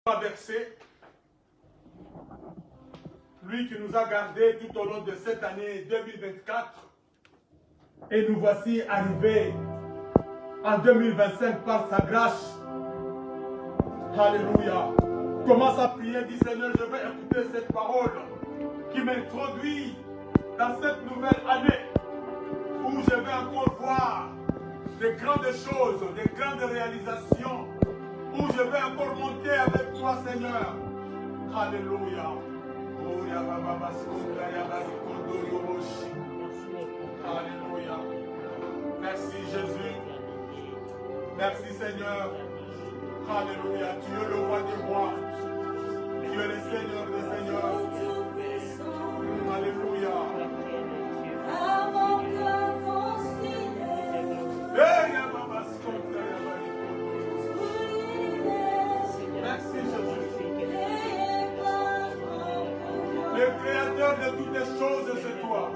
Traversé, lui qui nous a gardés tout au long de cette année 2024, et nous voici arrivés en 2025 par sa grâce. Alléluia. Commence à prier, dis Seigneur, je vais écouter cette parole qui m'introduit dans cette nouvelle année où je vais encore voir de grandes choses, de grandes réalisations, où je vais encore monter avec toi, Seigneur. Alléluia. Alléluia. Merci Jésus. Merci Seigneur. Alléluia. Tu es le roi des rois. Tu es le Seigneur des seigneurs. Alléluia. Merci Jésus. Le créateur de toutes les choses, c'est toi.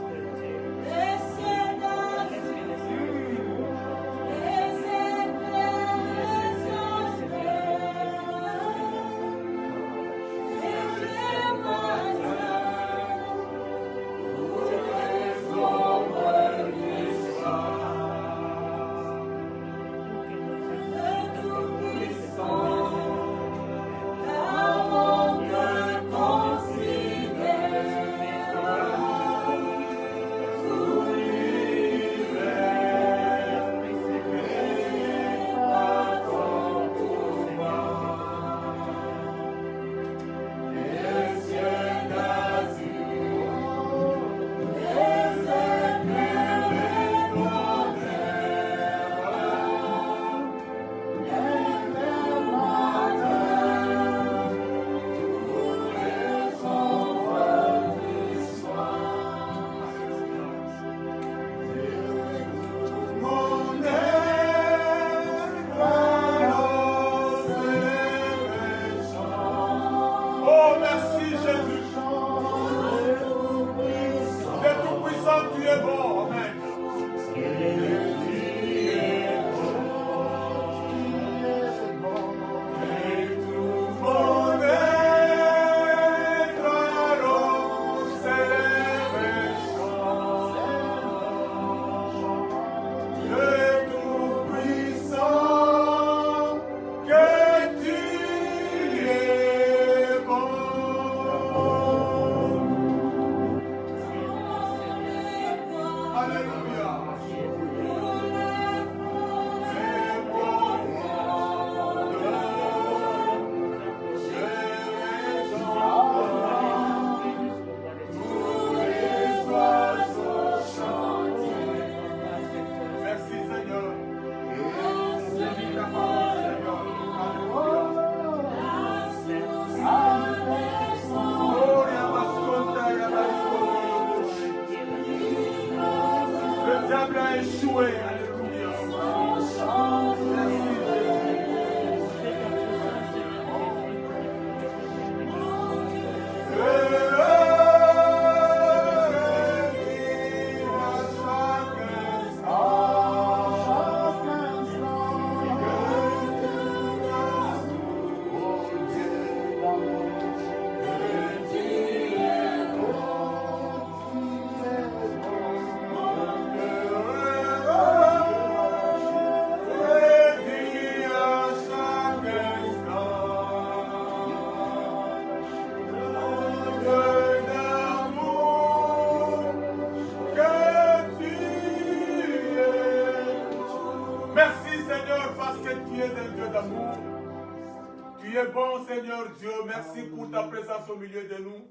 Merci pour ta présence au milieu de nous.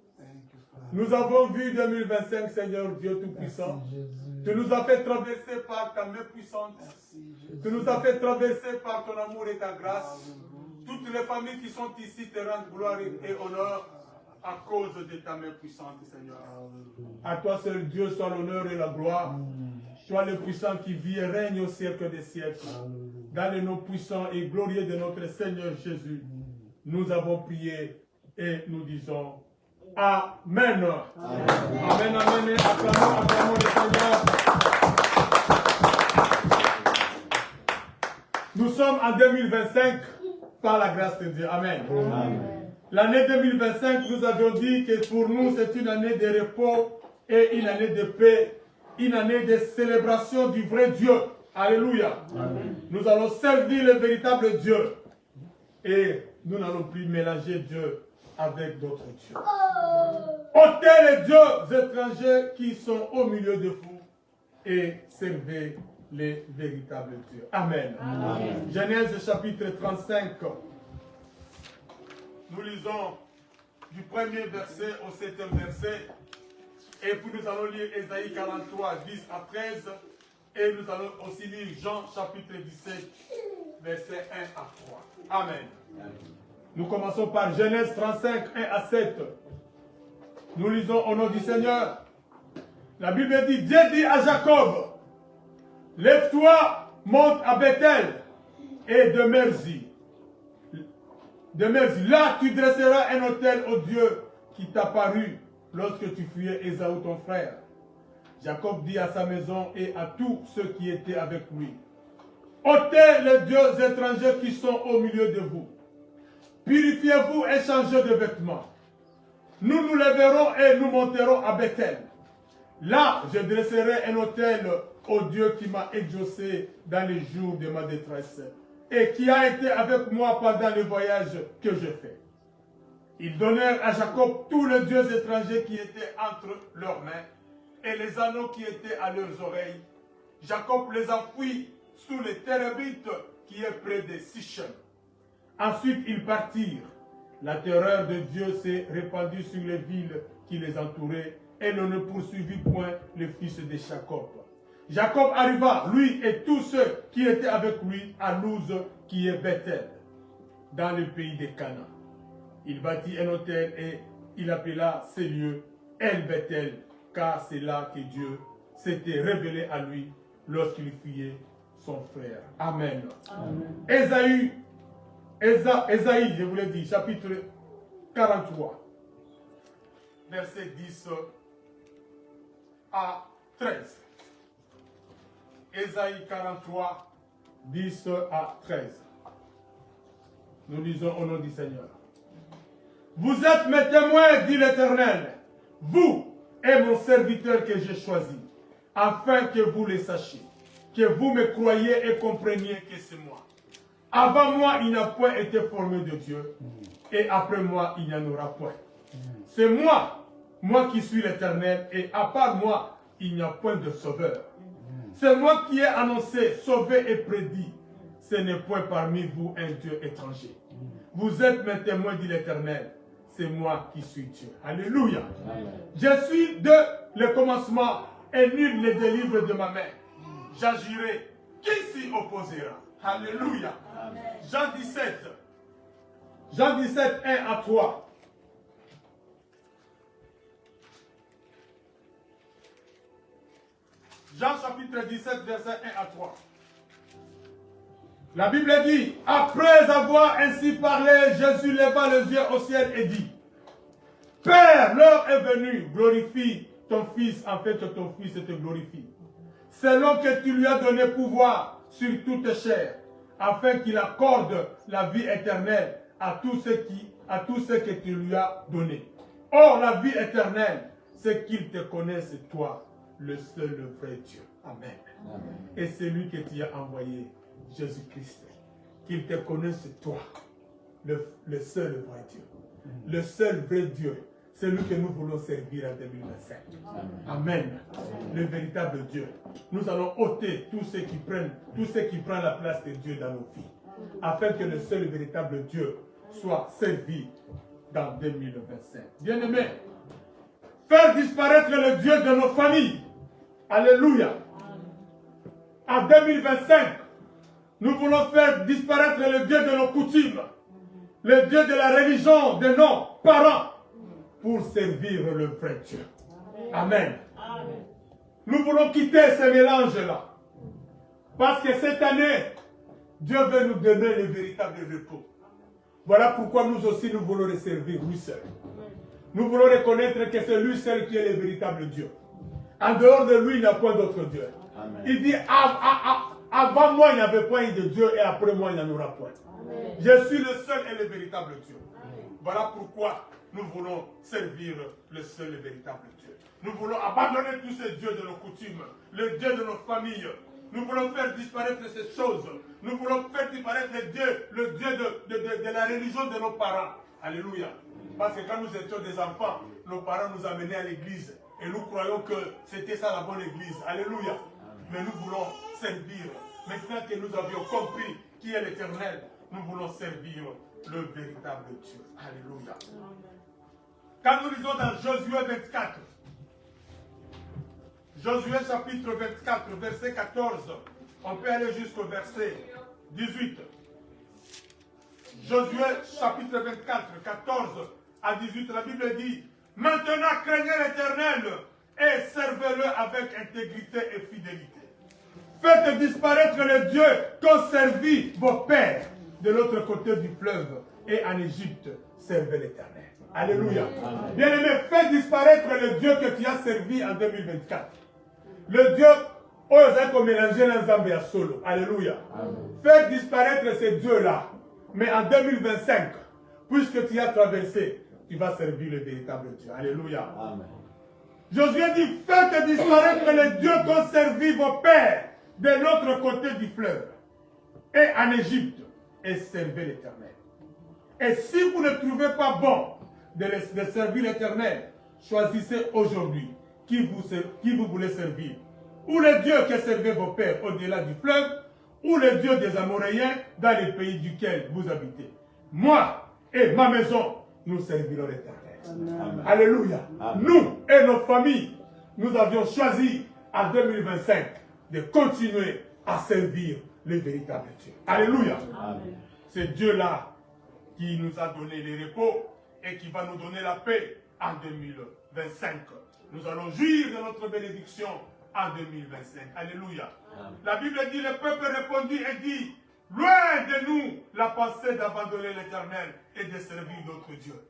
Nous avons vu 2025, Seigneur Dieu Tout-Puissant. Tu nous as fait traverser par ta main puissante. Tu nous as fait traverser par ton amour et ta grâce. Toutes les familles qui sont ici te rendent gloire et honneur à cause de ta main puissante, Seigneur. À toi seul Dieu soit l'honneur et la gloire. Toi le puissant qui vit et règne au siècle des siècles. Dans le nom puissant et glorieux de notre Seigneur Jésus. Nous avons prié et nous disons Amen. Amen, amen. Acclamons le Seigneur. Nous sommes en 2025 par la grâce de Dieu. Amen. Amen. L'année 2025, nous avions dit que pour nous, c'est une année de repos et une année de paix, une année de célébration du vrai Dieu. Alléluia. Amen. Nous allons servir le véritable Dieu. Et nous n'allons plus mélanger Dieu avec d'autres dieux. Ôtez les dieux étrangers qui sont au milieu de vous et servez les véritables dieux. Amen. Amen. Genèse chapitre 35. Nous lisons du premier verset au 7e verset. Et puis nous allons lire Ésaïe 43, 10 à 13. Et nous allons aussi lire Jean chapitre 17, verset 1 à 3. Amen. Nous commençons par Genèse 35, 1 à 7. Nous lisons au nom du Seigneur. La Bible dit, Dieu dit à Jacob, lève-toi, monte à Bethel et demeure-y. Demeure-y. Là, tu dresseras un autel au Dieu qui t'apparut lorsque tu fuyais Ésaü ton frère. Jacob dit à sa maison et à tous ceux qui étaient avec lui, ôtez les dieux étrangers qui sont au milieu de vous. Purifiez-vous et changez de vêtements. Nous nous lèverons et nous monterons à Bethel. Là, je dresserai un autel au Dieu qui m'a exaucé dans les jours de ma détresse et qui a été avec moi pendant le voyage que je fais. Ils donnèrent à Jacob tous les dieux étrangers qui étaient entre leurs mains et les anneaux qui étaient à leurs oreilles. Jacob les enfouit sous les Térébites qui est près de Sichem. Ensuite, ils partirent. La terreur de Dieu s'est répandue sur les villes qui les entouraient et l'on ne poursuivit point les fils de Jacob. Jacob arriva, lui et tous ceux qui étaient avec lui, à Luz, qui est Bethel, dans le pays de Canaan. Il bâtit un autel et il appela ces lieux El Bethel, car c'est là que Dieu s'était révélé à lui lorsqu'il fuyait son frère. Amen. Amen. Ésaïe, je vous l'ai dit, chapitre 43, verset 10 à 13. Ésaïe 43, 10 à 13. Nous lisons au nom du Seigneur. Vous êtes mes témoins, dit l'Éternel, vous et mon serviteur que j'ai choisi, afin que vous le sachiez, que vous me croyez et compreniez que c'est moi. Avant moi, il n'a point été formé de Dieu, et après moi, il n'y en aura point. C'est moi, moi qui suis l'Éternel, et à part moi, il n'y a point de sauveur. C'est moi qui ai annoncé, sauvé et prédit. Ce n'est point parmi vous un Dieu étranger. Vous êtes mes témoins, dit l'Éternel. C'est moi qui suis Dieu. Alléluia. Amen. Je suis de le commencement et nul ne délivre de ma main. J'agirai. Qui s'y opposera? Alléluia. Amen. Jean 17. Jean 17, 1 à 3. Jean chapitre 17, verset 1 à 3. La Bible dit, après avoir ainsi parlé, Jésus leva les yeux au ciel et dit, Père, l'heure est venue, glorifie ton Fils, en fait ton Fils te glorifie, selon que tu lui as donné pouvoir sur toute chair, afin qu'il accorde la vie éternelle à tous ceux que tu lui as donné. Or, la vie éternelle, c'est qu'ils te connaissent, toi, le seul, le vrai Dieu. Amen. Amen. Et c'est lui que tu as envoyé, Jésus-Christ. Qu'il te connaisse, toi, le seul, le vrai Dieu. Le seul vrai Dieu. Celui que nous voulons servir en 2025. Amen. Amen. Le véritable Dieu. Nous allons ôter tous ceux qui prennent la place de Dieu dans nos vies. Afin que le seul véritable Dieu soit servi dans 2025. Bien-aimés, faire disparaître le Dieu de nos familles. Alléluia. En 2025, nous voulons faire disparaître le Dieu de nos coutumes, le Dieu de la religion de nos parents, pour servir le vrai Dieu. Amen. Amen. Nous voulons quitter ce mélange-là. Parce que cette année, Dieu veut nous donner le véritable repos. Voilà pourquoi nous aussi, nous voulons le servir lui seul. Nous voulons reconnaître que c'est lui seul qui est le véritable Dieu. En dehors de lui, il n'y a point d'autre Dieu. Amen. Il dit, Avant moi, il n'y avait point de Dieu et après moi, il n'y en aura point. Amen. Je suis le seul et le véritable Dieu. Amen. Voilà pourquoi nous voulons servir le seul et véritable Dieu. Nous voulons abandonner tous ces dieux de nos coutumes, le Dieu de nos familles. Nous voulons faire disparaître ces choses. Nous voulons faire disparaître le Dieu de la religion de nos parents. Alléluia. Parce que quand nous étions des enfants, nos parents nous amenaient à l'église. Et nous croyons que c'était ça la bonne église. Alléluia. Mais nous voulons servir. Maintenant que nous avions compris qui est l'Éternel, nous voulons servir le véritable Dieu. Alléluia. Quand nous lisons dans Josué 24, Josué chapitre 24, verset 14, on peut aller jusqu'au verset 18. Josué chapitre 24, 14 à 18, la Bible dit: maintenant craignez l'Éternel et servez-le avec intégrité et fidélité. Faites disparaître les dieux qu'ont servi vos pères de l'autre côté du fleuve et en Égypte, servez l'Éternel. Alléluia. Bien-aimé, fais disparaître le Dieu que tu as servi en 2024. Le Dieu, comme mélanger l'ensemble à solo. Alléluia. Fais disparaître ces dieux-là. Mais en 2025, puisque tu as traversé, tu vas servir le véritable Dieu. Alléluia. Amen. Josué dit: faites disparaître les dieux qu'ont servi vos pères de l'autre côté du fleuve et en Égypte, et servez l'Éternel. Et si vous ne trouvez pas bon de servir l'Éternel, choisissez aujourd'hui qui vous voulez servir. Ou le Dieu qui a servi vos pères au-delà du fleuve, ou le Dieu des Amoréens dans les pays duquel vous habitez. Moi et ma maison, nous servirons l'Éternel. Alléluia. Amen. Nous et nos familles, nous avions choisi en 2025 de continuer à servir le véritable Dieu. Alléluia. C'est Dieu-là qui nous a donné le repos et qui va nous donner la paix en 2025. Nous allons jouir de notre bénédiction en 2025. Alléluia. Amen. La Bible dit: le peuple répondit et dit: loin de nous la pensée d'abandonner l'Éternel et de servir d'autres dieux.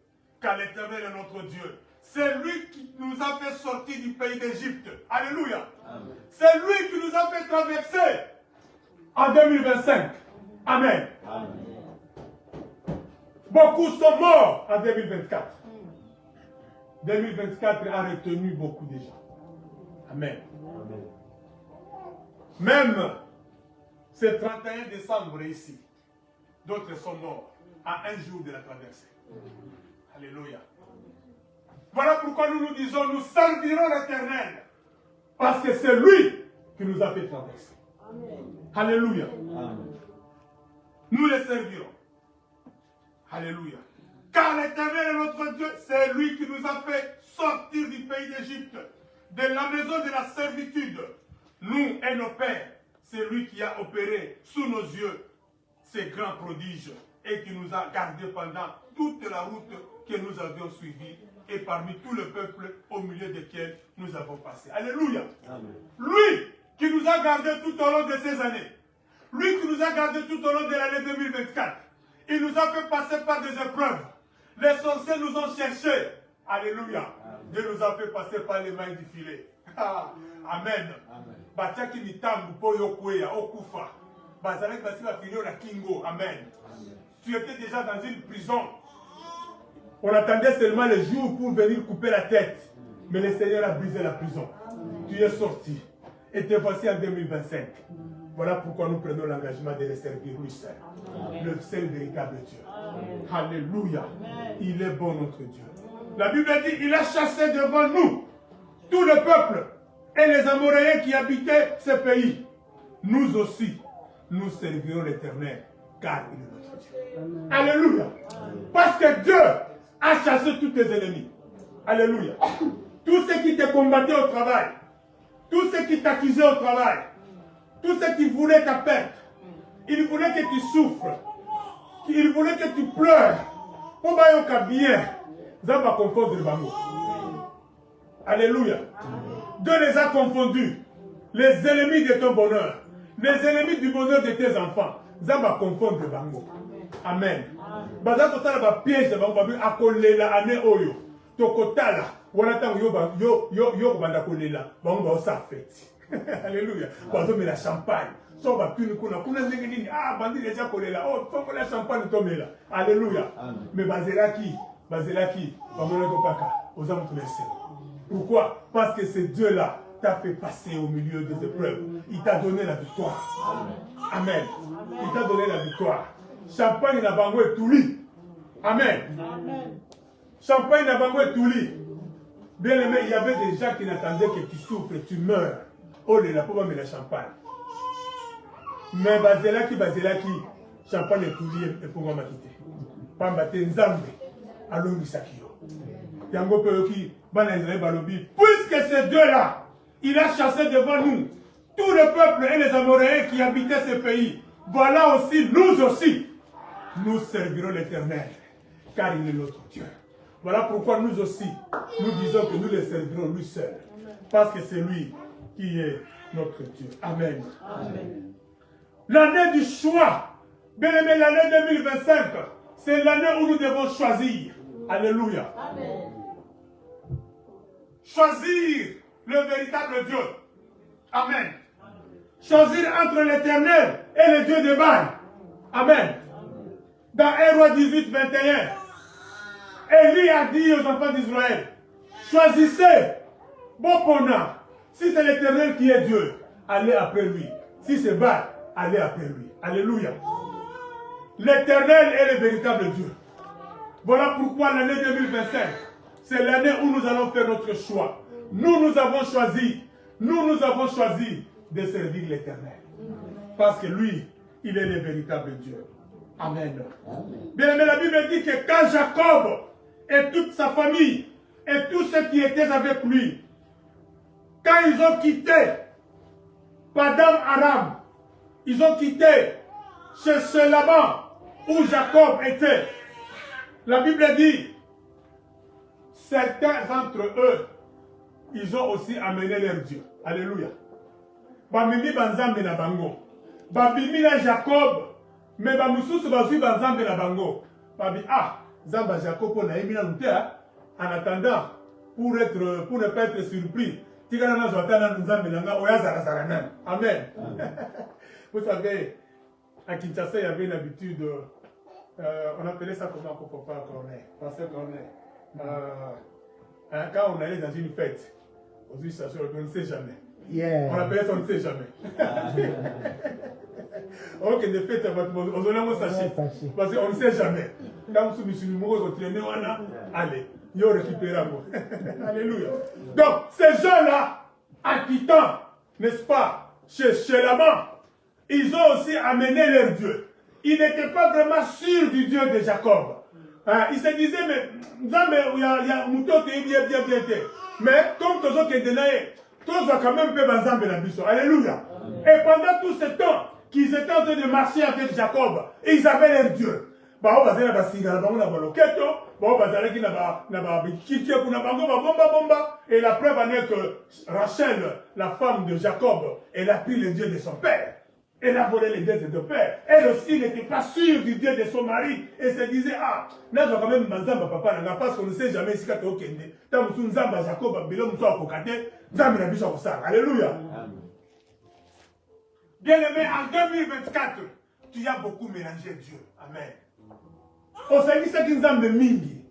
Car l'Éternel est notre Dieu. C'est lui qui nous a fait sortir du pays d'Égypte. Alléluia. C'est lui qui nous a fait traverser en 2025. Amen. Amen. Beaucoup sont morts en 2024. 2024 a retenu beaucoup de gens. Amen. Amen. Même ce 31 décembre ici, d'autres sont morts à un jour de la traversée. Alléluia. Voilà pourquoi nous nous disons: nous servirons l'Éternel, parce que c'est lui qui nous a fait traverser. Amen. Alléluia. Amen. Nous les servirons. Alléluia. Car l'Éternel est notre Dieu, c'est lui qui nous a fait sortir du pays d'Égypte, de la maison de la servitude. Nous et nos pères, c'est lui qui a opéré sous nos yeux ces grands prodiges et qui nous a gardés pendant toute la route que nous avions suivie et parmi tout le peuple au milieu desquels nous avons passé. Alléluia. Amen. Lui qui nous a gardés tout au long de ces années, lui qui nous a gardés tout au long de l'année 2024, il nous a fait passer par des épreuves. Les sorciers nous ont cherchés. Alléluia. Amen. Dieu nous a fait passer par les mains du filet. Amen. Bataki mitambu po yokwea okufa. Bazalek basi ba finir la kingo. Amen. Tu étais déjà dans une prison. On attendait seulement le jour pour venir couper la tête. Mais le Seigneur a brisé la prison. Tu es sorti. Et te voici en 2025. Voilà pourquoi nous prenons l'engagement de le servir lui seul. Le seul véritable Dieu. Alléluia. Il est bon notre Dieu. La Bible dit: il a chassé devant nous tout le peuple et les Amoréens qui habitaient ce pays. Nous aussi, nous servirons l'Éternel, car il est notre Dieu. Alléluia. Parce que Dieu a chassé tous tes ennemis. Alléluia. Tous ceux qui te combattaient au travail, tous ceux qui t'accusaient au travail, tous ceux qui voulaient ta perte, ils voulaient que tu souffres, ils voulaient que tu pleures. Pour que bien, ça va confondre le bango. Alléluia. Dieu les a confondus. Les ennemis de ton bonheur, les ennemis du bonheur de tes enfants, ça va confondre le bango. Amen. Baza kotala ba piège ba babi akolela ane oyo. Tokotala wana tango yo banda kolela ba sa fête. Alléluia. Quand on met la champagne, so va plus nous connaître. Ah, bandit déjà collé là. Oh, faut que la champagne tombe là. Alléluia. Mais Bazelaki, on ne le pas aux hommes tous les cieux. Pourquoi? Parce que ce Dieu-là t'a fait passer au milieu des épreuves. Il t'a donné la victoire. Amen. Il t'a donné la victoire. Champagne n'a pas et tout lit. Amen. Champagne n'a pas et tout lit. Bien aimé, il y avait des gens qui n'attendaient que tu souffres, tu meurs. Oh, là, pour mettre la champagne. Mais Bazelaki, champagne est tout lit et pour moi quitter. Pambate Nzambe, allons Sakio. Yango Peyoki, Balobi. Puisque ce Dieu-là, il a chassé devant nous tout le peuple et les Amoréens qui habitaient ce pays. Voilà aussi, nous servirons l'Éternel, car il est notre Dieu. Voilà pourquoi nous aussi, nous disons que nous le servirons lui seul. Parce que c'est lui qui est notre Dieu. Amen. L'année du choix, bien aimé, l'année 2025, c'est l'année où nous devons choisir. Alléluia. Amen. Choisir le véritable Dieu. Amen. Choisir entre l'Éternel et le Dieu de Baal. Amen. Dans 1 Roi 18, 21, Élie a dit aux enfants d'Israël, choisissez Bopona. Si c'est l'Éternel qui est Dieu, allez après lui. Si c'est Baal, allez après lui. Alléluia. L'Éternel est le véritable Dieu. Voilà pourquoi l'année 2025, c'est l'année où nous allons faire notre choix. Nous avons choisi de servir l'Éternel. Parce que lui, il est le véritable Dieu. Amen. Bien aimé, la Bible dit que quand Jacob et toute sa famille et tous ceux qui étaient avec lui, quand ils ont quitté Padam Aram, ils ont quitté chez ce Laban où Jacob était. La Bible dit, certains d'entre eux, ils ont aussi amené leur Dieu. Alléluia. Bamimi banzambe na bango. Babimi na Jacob, mais bamususu bazui banzambe na bango. Babi zamba Jacob on a émis na lutea. En attendant, pour ne pas être surpris, tigana zoatana nzambe nanga oya zara. Amen. Vous savez, à Kinshasa, il y avait une habitude, on appelait ça comment Papa Corneille, Pasteur Corneille. Quand on allait dans une fête, on ne sait jamais. Yeah. On appelait ça, on ne sait jamais. Ok, des fêtes, on ne sait parce qu'on ne sait jamais. Quand vous êtes allez, il récupère. Alléluia. Donc, ces gens-là, en quittant, n'est-ce pas, chez Laban, ils ont aussi amené leur Dieu. Ils n'étaient pas vraiment sûrs du Dieu de Jacob. Ils se disaient, mais il y a Mouton qui est bien. Mais comme tous autres qui étaient tous quand même peu Banzambe la biso. Alléluia. Et pendant tout ce temps qu'ils étaient en train de marcher avec Jacob, et ils avaient leur Dieu. Et la preuve en est que Rachel, la femme de Jacob, elle a pris le Dieu de son père. Elle a volé les dieux de son père. Elle aussi n'était pas sûre du Dieu de son mari. Et se disait, là je vais quand même Banzamba papa, parce qu'on ne sait jamais si tu es tant que Nzamba Jacob, Bilom soit Kokate, Nzamba n'a pas ça. Alléluia. Bien aimé, en 2024, tu as beaucoup mélangé Dieu. Amen. Au service de Nzamba Mingi.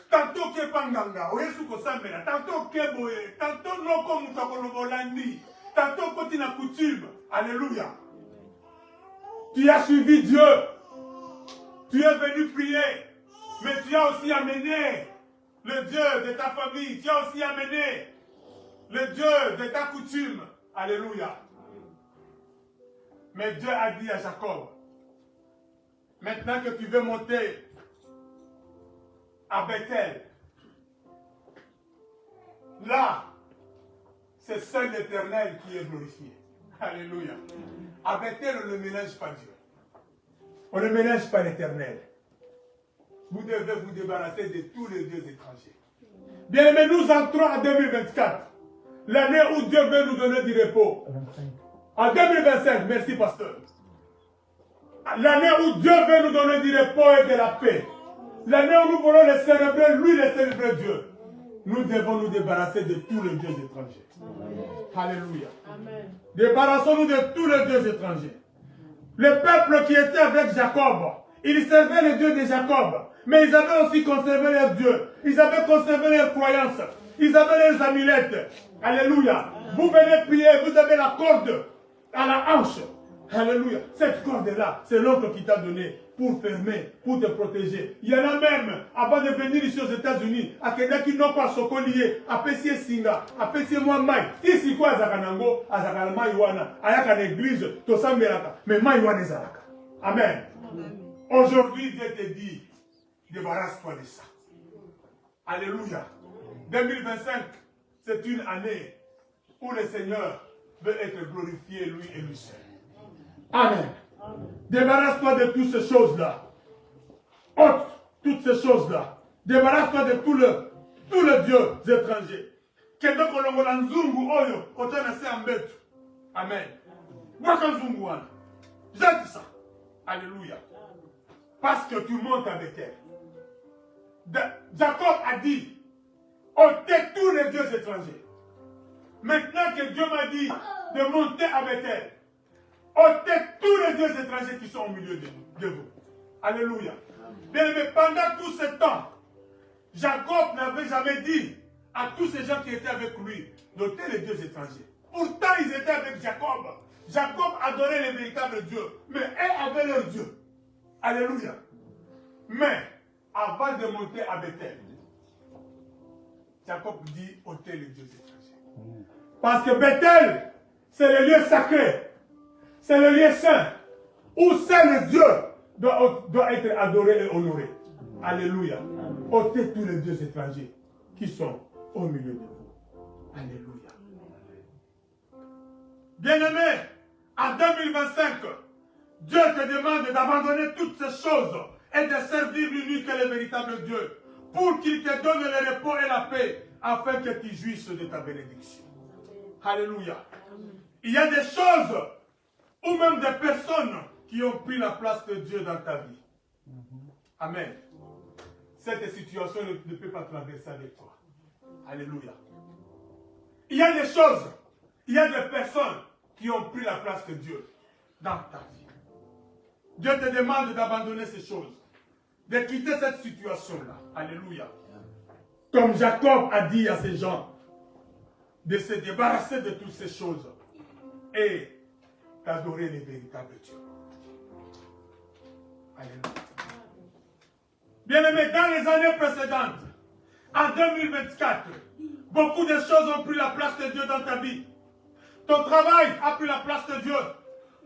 Tantôt que Panganga, tantôt que Boé, tantôt non comme Takolomolandi. Tantôt quand tu as coutume, alléluia. Tu as suivi Dieu. Tu es venu prier. Mais tu as aussi amené le Dieu de ta famille. Tu as aussi amené le Dieu de ta coutume. Alléluia. Mais Dieu a dit à Jacob, maintenant que tu veux monter à Bethel, là, c'est seul l'Éternel qui est glorifié. Alléluia. À Bethel, on ne mélange pas Dieu. On ne mélange pas l'Éternel. Vous devez vous débarrasser de tous les dieux étrangers. Bien aimé, nous entrons en 2024. L'année où Dieu veut nous donner du repos. En 2025, merci pasteur. L'année où Dieu veut nous donner du repos et de la paix. L'année où nous voulons le célébrer, lui le célébrer Dieu. nous devons nous débarrasser de tous les dieux étrangers. Alléluia. Amen. Débarrassons-nous de tous les dieux étrangers. Le peuple qui était avec Jacob, ils servaient les dieux de Jacob, mais ils avaient aussi conservé leurs dieux. Ils avaient conservé leurs croyances. Ils avaient leurs amulettes. Alléluia. Vous venez prier, vous avez la corde à la hanche. Alléluia. Cette corde-là, c'est l'oncle qui t'a donné pour fermer, pour te protéger. Il y en a même, avant de venir ici aux États-Unis, à quelqu'un qui n'a pas son collier, à Pessie Singa, à Pessie Mouamai. Ici, quoi, à Zakanango, à Zakalama Iwana, à Yakan Église, Tosa Meraka. Mais Maïwana Zalaka. Amen. Aujourd'hui, Dieu te dit, débarrasse-toi de ça. Alléluia. 2025, c'est une année où le Seigneur veut être glorifié, lui et lui seul. Amen. Débarrasse-toi de toutes ces choses-là. Ôte toutes ces choses-là. Débarrasse-toi de tous les dieux étrangers. Quelqu'un qui a un zungu, oyo, autant de en bête. Amen. Moi, quand zungu, jette ça. Alléluia. Parce que tu montes avec elle. Jacob a dit, ôtez tous les dieux étrangers. Maintenant que Dieu m'a dit de monter avec elle, ôtez tous les dieux étrangers qui sont au milieu de vous. Alléluia. Bien aimé, pendant tout ce temps, Jacob n'avait jamais dit à tous ces gens qui étaient avec lui d'ôter les dieux étrangers. Pourtant, ils étaient avec Jacob. Jacob adorait les véritables dieux, mais eux avaient leurs dieux. Alléluia. Mais, avant de monter à Bethel, Jacob dit ôtez les dieux étrangers. Parce que Bethel, c'est le lieu sacré. C'est le lieu saint. Où seul le Dieu doit être adoré et honoré. Alléluia. Ôtez tous les dieux étrangers qui sont au milieu de vous. Alléluia. Bien-aimé, en 2025, Dieu te demande d'abandonner toutes ces choses et de servir l'unique et le véritable Dieu pour qu'il te donne le repos et la paix afin que tu jouisses de ta bénédiction. Alléluia. Il y a des choses ou même des personnes qui ont pris la place de Dieu dans ta vie. Amen. Cette situation ne peut pas traverser avec toi. Alléluia. Il y a des choses, il y a des personnes qui ont pris la place de Dieu dans ta vie. Dieu te demande d'abandonner ces choses, de quitter cette situation-là. Alléluia. Comme Jacob a dit à ces gens, de se débarrasser de toutes ces choses et d'adorer les véritables dieux. Alléluia. Bien-aimés, dans les années précédentes, en 2024, beaucoup de choses ont pris la place de Dieu dans ta vie. Ton travail a pris la place de Dieu.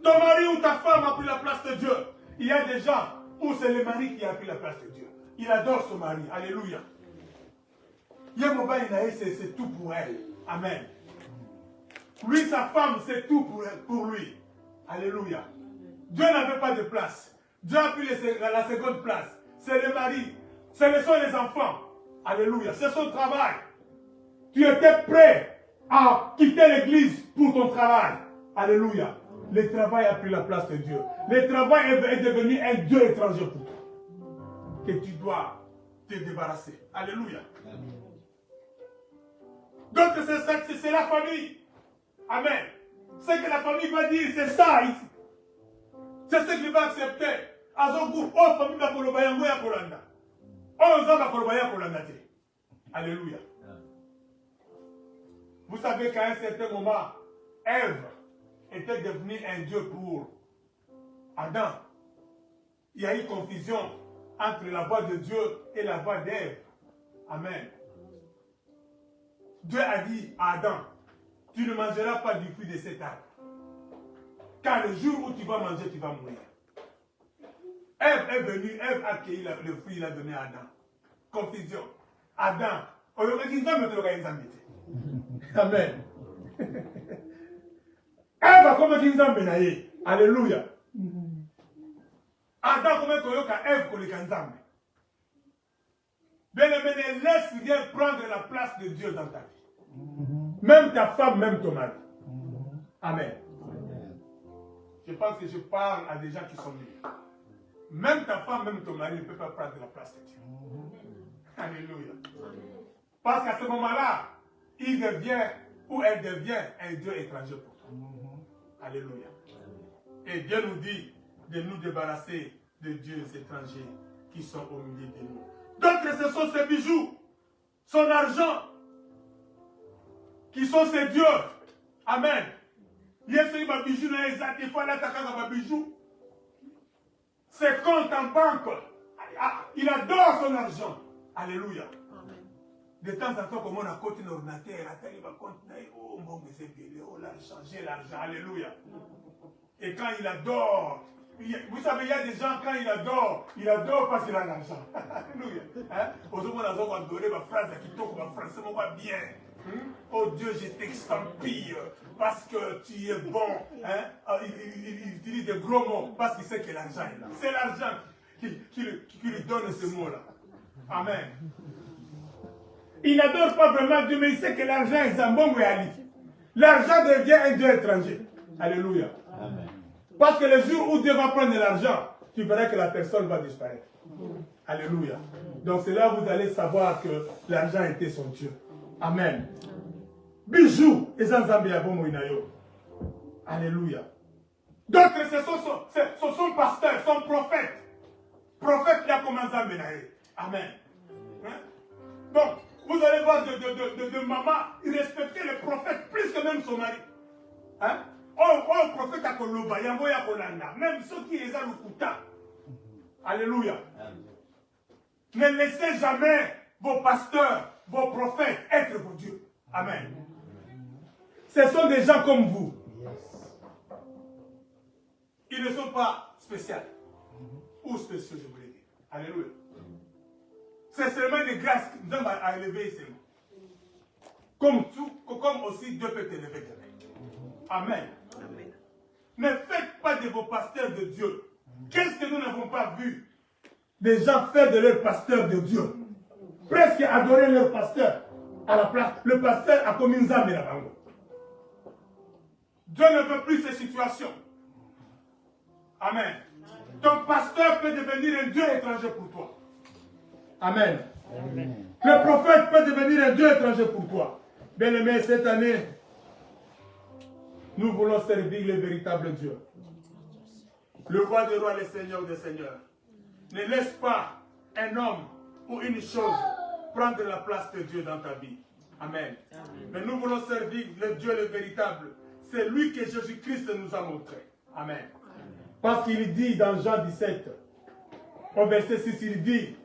Ton mari ou ta femme a pris la place de Dieu. Il y a des gens où c'est le mari qui a pris la place de Dieu. Il adore son mari. Alléluia. C'est tout pour elle. Amen. Lui, sa femme, c'est tout pour lui. Alléluia. Dieu n'avait pas de place. Dieu a pris la seconde place. C'est le mari. Ce sont les enfants. Alléluia. C'est son travail. Tu étais prêt à quitter l'église pour ton travail. Alléluia. Le travail a pris la place de Dieu. Le travail est devenu un Dieu étranger pour toi. Que tu dois te débarrasser. Alléluia. Donc c'est la famille. Amen. Ce que la famille va dire, c'est ça ici. C'est ce qu'il va accepter. Alléluia. Vous savez qu'à un certain moment, Ève était devenue un Dieu pour Adam. Il y a eu confusion entre la voix de Dieu et la voix d'Ève. Amen. Dieu a dit à Adam, tu ne mangeras pas du fruit de cet arbre. Car le jour où tu vas manger, tu vas mourir. Ève est venue, Ève a accueilli le fruit, il a donné à Adam. Confusion. Adam, amen. Ève a comme Kinzambe naye. Alléluia. Adam comme Koyoka, Ève comme Kinzambe. Bien-aimé, ne laisse rien prendre la place de Dieu dans ta vie. Même ta femme, même ton mari. Amen. Je pense que je parle à des gens qui sont venus. Même ta femme, même ton mari ne peut pas prendre la place de Dieu. Alléluia. Parce qu'à ce moment-là, il devient ou elle devient un Dieu étranger pour toi. Alléluia. Et Dieu nous dit de nous débarrasser de dieux étrangers qui sont au milieu de nous. Donc ce sont ses bijoux, son argent, qui sont ses dieux. Amen. Ses comptes en banque. Il adore son argent. Alléluia. De temps en temps, comme on a côté l'ordinateur, il va compte, oh mon Dieu, oh l'argent, j'ai l'argent. Alléluia. Et quand il adore, vous savez, il y a des gens, quand il adore parce qu'il a l'argent. Alléluia. Aujourd'hui, on a adoré ma phrase qui tombe, ma phrase, c'est moi bien. Oh Dieu, je t'extampille parce que tu es bon. Il utilise des gros mots parce qu'il sait que l'argent est là. C'est l'argent qui lui donne ces mots-là. Amen. Il n'adore pas vraiment Dieu, mais il sait que l'argent est un bon réalité. L'argent devient un Dieu étranger. Alléluia. Amen. Parce que le jour où Dieu va prendre de l'argent, tu verras que la personne va disparaître. Alléluia. Donc c'est là où vous allez savoir que l'argent était son Dieu. Amen. Bijoux. Alléluia. Donc c'est son pasteur, son prophète. Prophète qui a commencé à mener. Amen. Donc, vous allez voir de maman, il respectait le prophète plus que même son mari. Oh, prophète a koloba, yamboya kolanda, même ceux qui les ont le kouta. Alléluia. Ne laissez jamais vos pasteurs, vos prophètes être vos dieux. Amen. Ce sont des gens comme vous. Ils ne sont pas spéciaux. Ou spéciaux, je voulais dire. Alléluia. C'est seulement des grâces qui nous ont à élever seulement. Comme aussi Dieu peut t'élever. Amen. Amen. Ne faites pas de vos pasteurs de Dieu. Qu'est-ce que nous n'avons pas vu des gens faire de leur pasteur de Dieu? Presque adorer leur pasteur. À la place, le pasteur a commis une zambe là-bas. Dieu ne veut plus ces situations. Amen. Ton pasteur peut devenir un Dieu étranger pour toi. Amen. Amen. Le prophète peut devenir un Dieu étranger pour toi. Bien-aimé, cette année, nous voulons servir le véritable Dieu. Le roi des rois, le seigneur des seigneurs. Ne laisse pas un homme ou une chose prendre la place de Dieu dans ta vie. Amen. Amen. Mais nous voulons servir le Dieu le véritable. C'est lui que Jésus-Christ nous a montré. Amen. Amen. Parce qu'il dit dans Jean 17, au verset 6, il dit,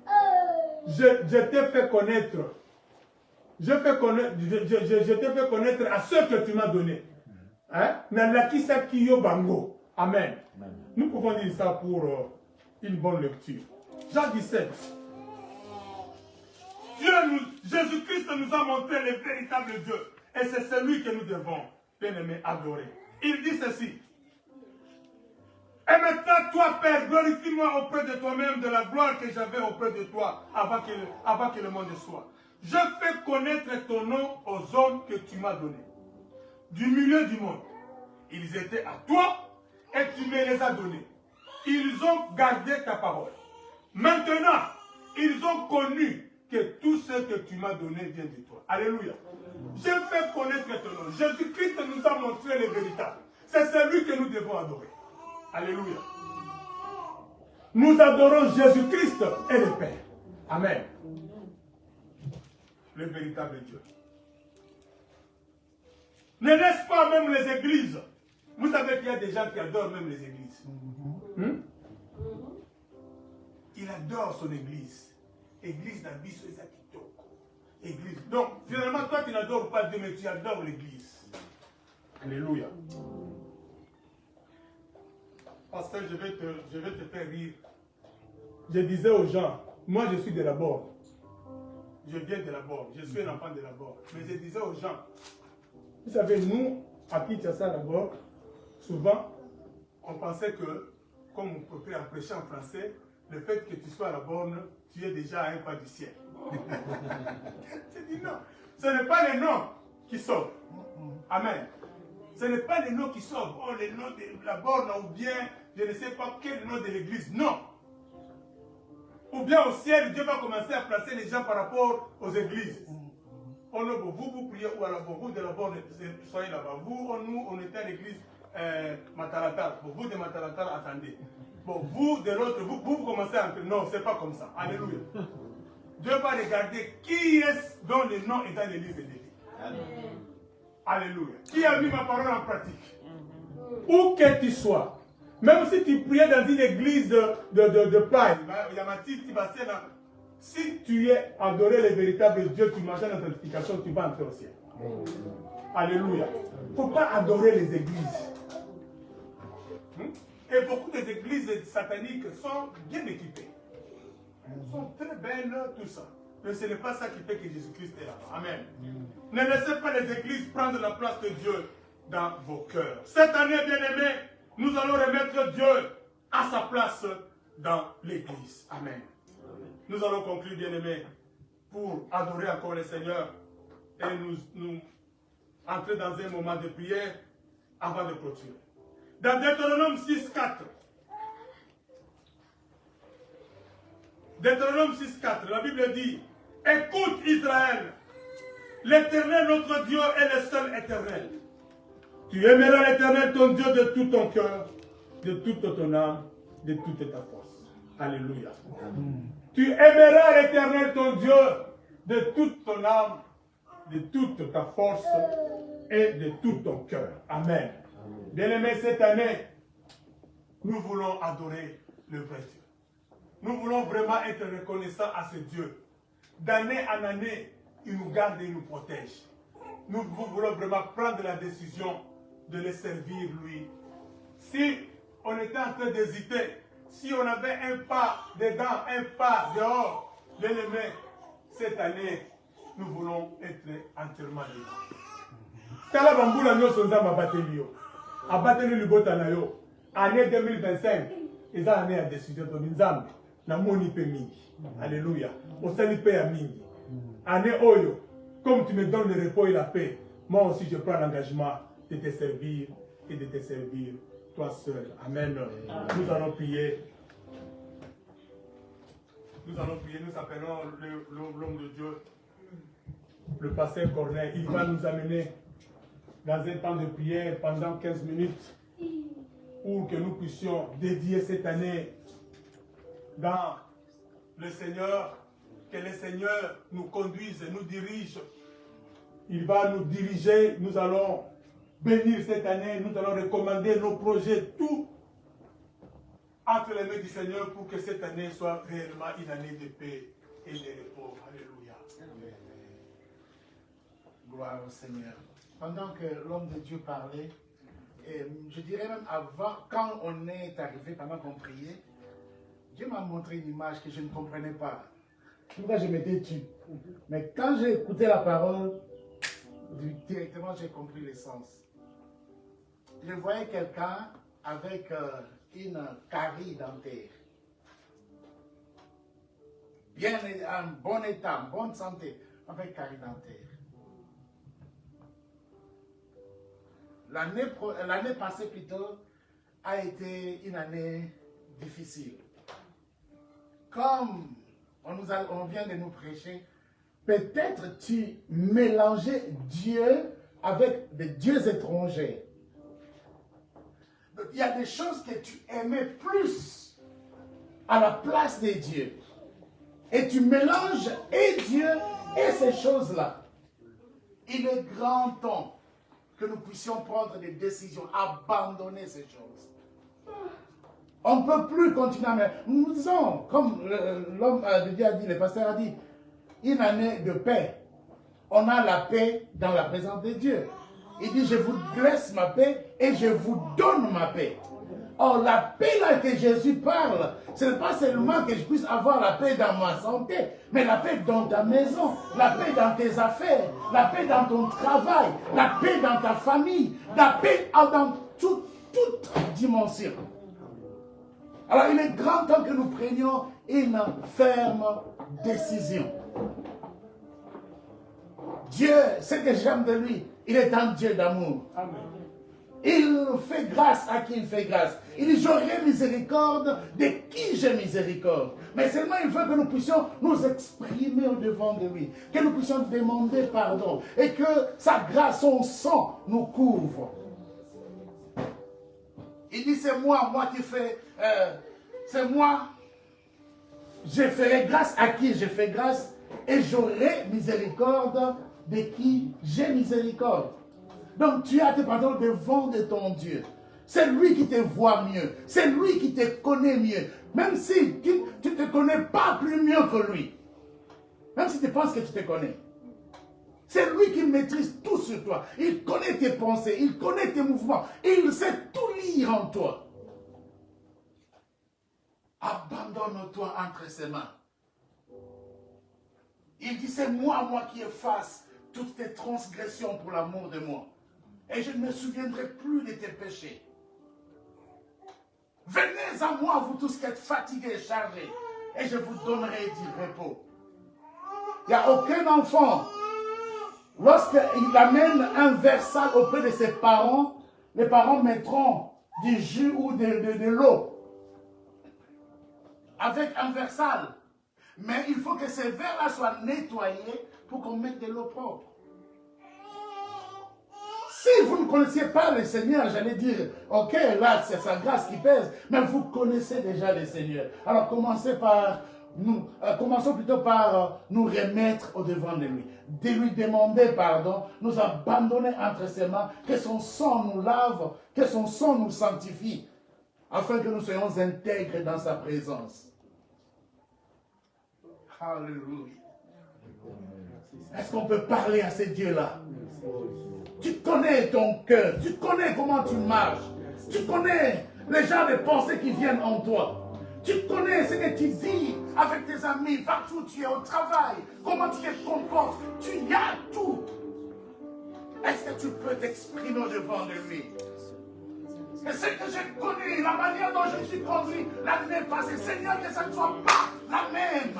je t'ai fait connaître, je t'ai fait connaître à ceux que tu m'as donné. Hein? Amen. Nous pouvons dire ça pour une bonne lecture. Jean 17. Jésus-Christ nous a montré le véritable Dieu. Et c'est celui que nous devons, bien-aimés, adorer. Il dit ceci. Et maintenant, toi, Père, glorifie-moi auprès de toi-même de la gloire que j'avais auprès de toi avant que le monde soit. Je fais connaître ton nom aux hommes que tu m'as donnés. Du milieu du monde. Ils étaient à toi et tu me les as donnés. Ils ont gardé ta parole. Maintenant, ils ont connu que tout ce que tu m'as donné vient de toi. Alléluia. Je fais connaître ton nom. Jésus-Christ nous a montré le véritable. C'est celui que nous devons adorer. Alléluia. Nous adorons Jésus-Christ et le Père. Amen. Le véritable Dieu. Ne laisse pas même les églises. Vous savez qu'il y a des gens qui adorent même les églises. Il adore son église. Église d'Abisso et Zakitoko. Église. Donc, finalement, toi, tu n'adores pas Dieu, mais tu adores l'église. Alléluia. Pasteur, je vais te faire rire. Je disais aux gens, moi je suis de la Borne. Je viens de la Borne. Je suis un enfant de la Borne. Mais je disais aux gens, vous savez, nous, à Kinshasa, la Borne, souvent, on pensait que, comme on peut prêcher en français, le fait que tu sois à la Borne, tu es déjà à un pas du ciel. Je dis non. Ce n'est pas les noms qui sauvent. Amen. Ce n'est pas les noms qui sauvent. Oh, les noms de la Borne, ou bien, je ne sais pas quel nom de l'église. Non. Ou bien au ciel, Dieu va commencer à placer les gens par rapport aux églises. vous priez ou alors vous de là-bas, soyez là-bas. Nous, on était à l'église Mataratar. Vous de Mataratar, attendez. Bon, vous de l'autre, vous commencez à entrer. Non, c'est pas comme ça. Alléluia. Dieu va regarder qui est dont le nom est dans les livres de vie. Alléluia. Qui a mis ma parole en pratique? Où que tu sois. Même si tu priais dans une église de paille, si tu es adoré le véritable Dieu, tu manges la sanctification, tu vas entrer au ciel. Alléluia. Il ne faut pas adorer les églises. Et beaucoup des églises sataniques sont bien équipées. Elles sont très belles, tout ça. Mais ce n'est pas ça qui fait que Jésus-Christ est là-bas. Amen. Ne laissez pas les églises prendre la place de Dieu dans vos cœurs. Cette année, bien-aimés, nous allons remettre Dieu à sa place dans l'église. Amen. Nous allons conclure, bien-aimés, pour adorer encore le Seigneur et nous entrer dans un moment de prière avant de clôturer. Dans Deutéronome 6.4, Deutéronome 6.4, la Bible dit: écoute Israël, l'Éternel notre Dieu est le seul éternel. Tu aimeras l'Éternel ton Dieu de tout ton cœur, de toute ton âme, de toute ta force. Alléluia. Tu aimeras l'Éternel ton Dieu de toute ton âme, de toute ta force et de tout ton cœur. Amen. Bien-aimés, cette année, nous voulons adorer le vrai Dieu. Nous voulons vraiment être reconnaissants à ce Dieu. D'année en année, il nous garde et il nous protège. Nous voulons vraiment prendre la décision de le servir, lui. Si on était en train d'hésiter, si on avait un pas dedans, un pas dehors, bien-aimés, cette année, nous voulons être entièrement dedans. Tala bambula nyoso nzamba bateli yo. Abateli libota na yo. Année 2025, ils ont année à décision de nzamba. Na moni pe mingi. Alléluia. Osali pe ya mingi. Année oyo, comme tu me donnes le repos et la paix, moi aussi je prends l'engagement de te servir et de te servir toi seul. Amen. Nous allons prier. Nous allons prier. Nous appelons l'homme de Dieu, le pasteur Corneille. Il va nous amener dans un temps de prière pendant 15 minutes pour que nous puissions dédier cette année dans le Seigneur, que le Seigneur nous conduise, nous dirige. Il va nous diriger, nous allons bénir cette année, nous allons recommander nos projets, tout entre les mains du Seigneur pour que cette année soit réellement une année de paix et de repos. Alléluia. Amen. Gloire au Seigneur. Pendant que l'homme de Dieu parlait, et je dirais même avant, quand on est arrivé, pendant qu'on priait, Dieu m'a montré une image que je ne comprenais pas. Pourquoi je m'étais tué. Mais quand j'ai écouté la parole, directement j'ai compris l'essence. Je voyais quelqu'un avec une carie dentaire. Bien en bon état, en bonne santé, avec carie dentaire. L'année passée plutôt a été une année difficile. Comme on vient de nous prêcher, peut-être tu mélangeais Dieu avec des dieux étrangers. Donc, il y a des choses que tu aimais plus à la place de Dieu. Et tu mélanges et Dieu et ces choses-là. Il est grand temps que nous puissions prendre des décisions, abandonner ces choses. On ne peut plus continuer. Mais nous disons, comme l'homme de Dieu a dit, le pasteur a dit, une année de paix. On a la paix dans la présence de Dieu. Il dit, je vous laisse ma paix et je vous donne ma paix. Or, la paix là que Jésus parle, ce n'est pas seulement que je puisse avoir la paix dans ma santé, mais la paix dans ta maison, la paix dans tes affaires, la paix dans ton travail, la paix dans ta famille, la paix dans toute dimension. Alors, il est grand temps que nous prenions une ferme décision. Dieu, ce que j'aime de lui, il est un Dieu d'amour. Il fait grâce à qui il fait grâce. Il dit, j'aurai miséricorde de qui j'ai miséricorde. Mais seulement il veut que nous puissions nous exprimer au-devant de lui. Que nous puissions demander pardon. Et que sa grâce, son sang nous couvre. Il dit, c'est moi qui fais... c'est moi. Je ferai grâce à qui je fais grâce. Et j'aurai miséricorde de qui j'ai miséricorde. Donc tu as tes pardons devant de ton Dieu. C'est lui qui te voit mieux. C'est lui qui te connaît mieux. Même si tu ne te connais pas plus mieux que lui. Même si tu penses que tu te connais. C'est lui qui maîtrise tout sur toi. Il connaît tes pensées. Il connaît tes mouvements. Il sait tout lire en toi. Abandonne-toi entre ses mains. Il dit, c'est moi qui efface toutes tes transgressions pour l'amour de moi. Et je ne me souviendrai plus de tes péchés. Venez à moi, vous tous qui êtes fatigués et chargés, et je vous donnerai du repos. Il n'y a aucun enfant, lorsqu'il amène un versal auprès de ses parents, les parents mettront du jus ou de l'eau avec un versal. Mais il faut que ces verres-là soient nettoyés pour qu'on mette de l'eau propre. Si vous ne connaissiez pas le Seigneur, j'allais dire, ok, là c'est sa grâce qui pèse, mais vous connaissez déjà le Seigneur. Alors commençons plutôt par nous remettre au-devant de lui, de lui demander pardon, nous abandonner entre ses mains, que son sang nous lave, que son sang nous sanctifie, afin que nous soyons intègres dans sa présence. Alléluia. Est-ce qu'on peut parler à ce Dieu-là? Tu connais ton cœur, tu connais comment tu marches, tu connais les genres de pensées qui viennent en toi. Tu connais ce que tu dis avec tes amis, partout où tu es au travail, comment tu te comportes, tu y as tout. Est-ce que tu peux t'exprimer au-devant de lui? Et ce que j'ai connu, la manière dont je me suis conduit l'année passée, Seigneur, que ça ne soit pas la même.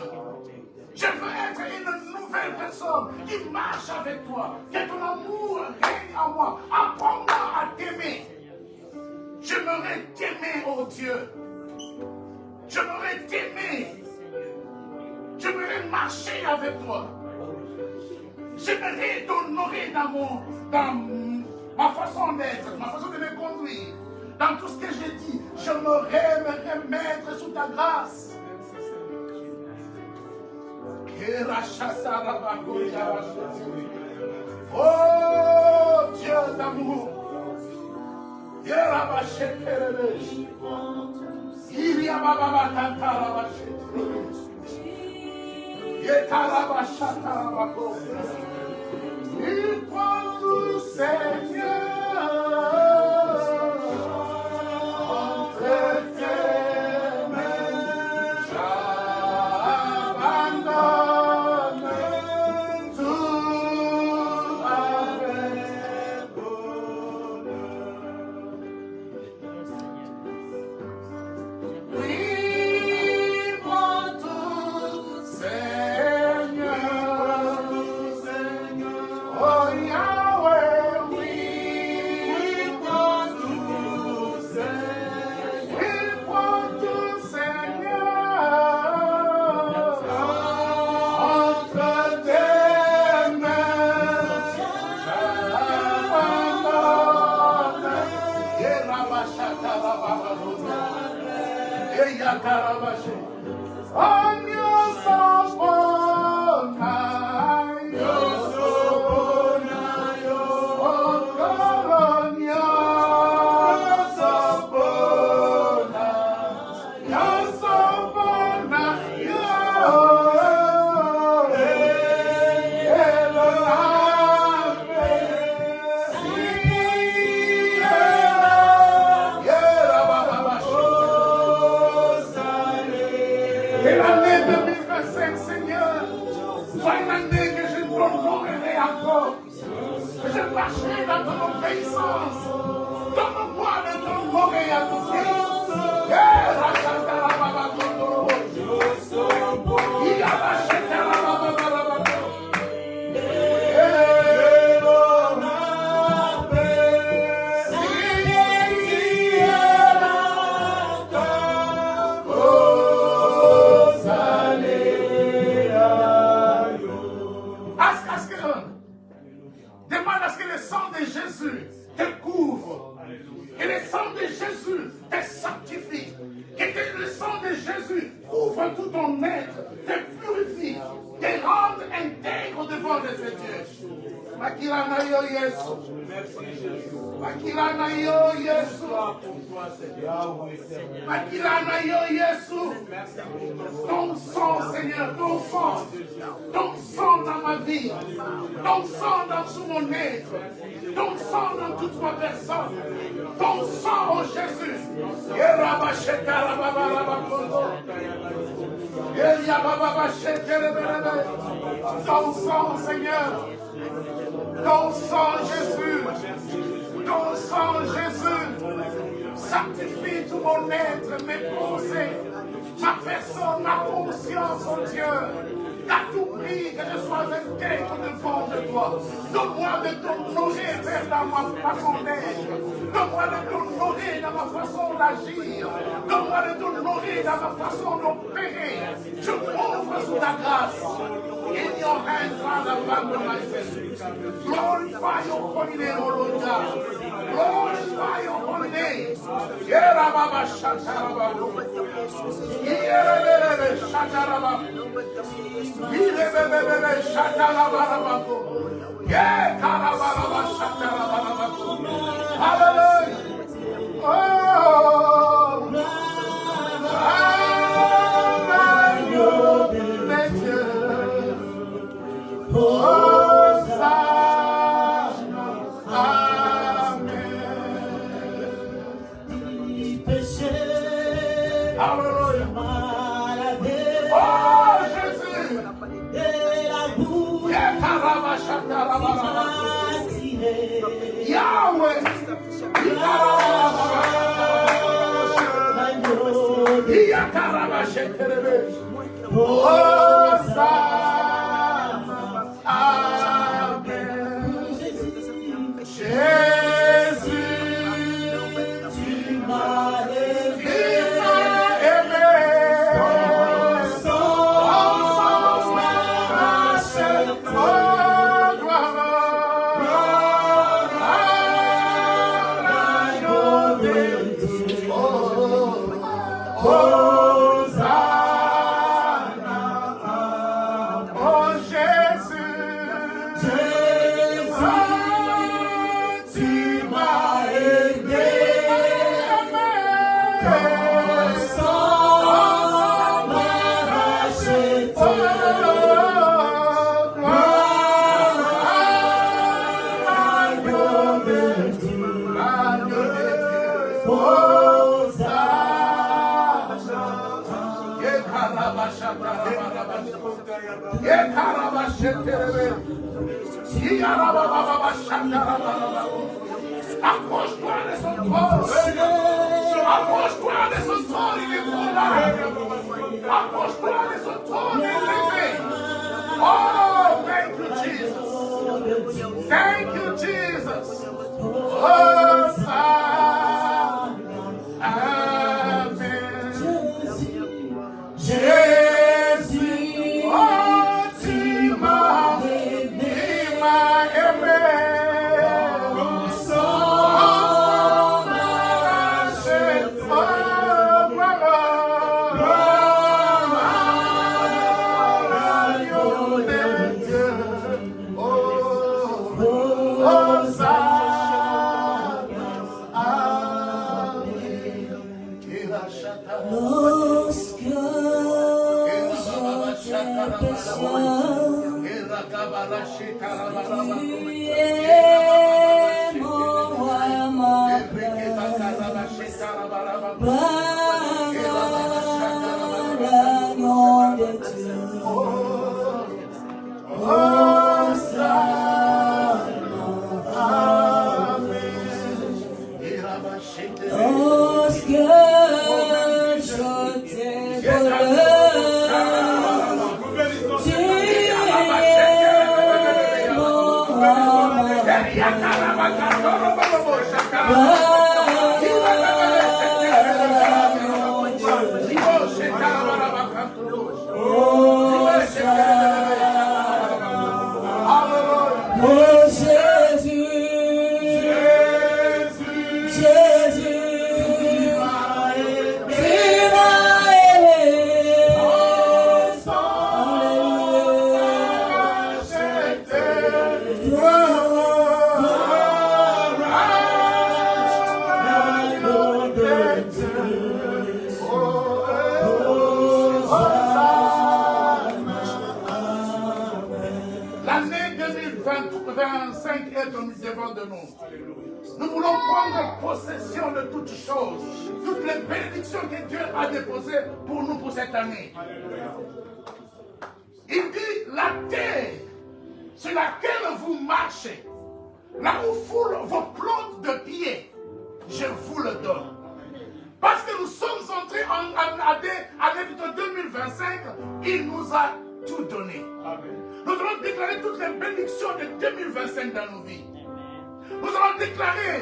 Je veux être une nouvelle personne qui marche avec toi. Que ton amour règne en moi. Apprends-moi à t'aimer. J'aimerais t'aimer, oh Dieu. J'aimerais t'aimer. J'aimerais marcher avec toi. J'aimerais t'honorer dans ma façon d'être, ma façon de me conduire. Dans tout ce que j'ai dit, j'aimerais me remettre sous ta grâce. Oh Dieu d'amour, il prend tout, Seigneur, entre tes mains, j'abandonne tout avec bonheur. Oui, prends tout, Seigneur, oh Yahweh, oui, prends tout, Seigneur, oui, prends tout, Seigneur, entre tes mains, j'abandonne. Et Rabashata Rababaruna, et Yakarabashi, Agno Sabona, Yosobona, Okolonia, Yosobona, Yosobona, Et l'année 2025, Seigneur, soit une année que je t'honorerai encore, que je marcherai dans ton obéissance. Donne-moi de t'honorer à ton fils. Il a lâché la nom de Jésus. Makilana yo Yesu. Makilana yo Yesu. Makilana yo Yesu. Ton sang, Seigneur, ton sang. Ton sang dans ma vie. Ton sang dans tout mon être. Ton sang dans toute ma personne. Ton sang, oh Jésus. Ton sang, Seigneur. Ton sang, Jésus. Ton sang, Jésus. Sanctifie tout mon être, mes pensées, ma personne, ma conscience, oh Dieu. Qu'à tout prix que je sois intègre devant de toi. Donne-moi de t'honorer, Père, dans ma façon d'être. Donne-moi de t'honorer dans ma façon d'agir. Donne-moi de t'honorer dans ma façon d'opérer. Je m'ouvre sous ta grâce. In your hands, Father, abandon myself. Glorify your holy name, O Lord God. Glorify your holy name. Yerababa Shataraba. Yerababa Shataraba. Yerababa Shataraba. Yerababa Shataraba. Hallelujah. Oh. Yahweh, Approche-toi de son corps. Approche-toi de son corps, il est bon là. Approche-toi de son corps, il est élevé. Oh, thank you, Jesus. Thank you, Jesus. 25 est devant de nous. Nous voulons prendre possession de toutes choses, toutes les bénédictions que Dieu a déposées pour nous pour cette année. Il dit la terre sur laquelle vous marchez, là où foulent vos plantes de pied, je vous le donne. Parce que nous sommes entrés en année de 2025, il nous a tout donné. Nous allons déclarer toutes les bénédictions de 2025 dans nos vies. Nous allons déclarer,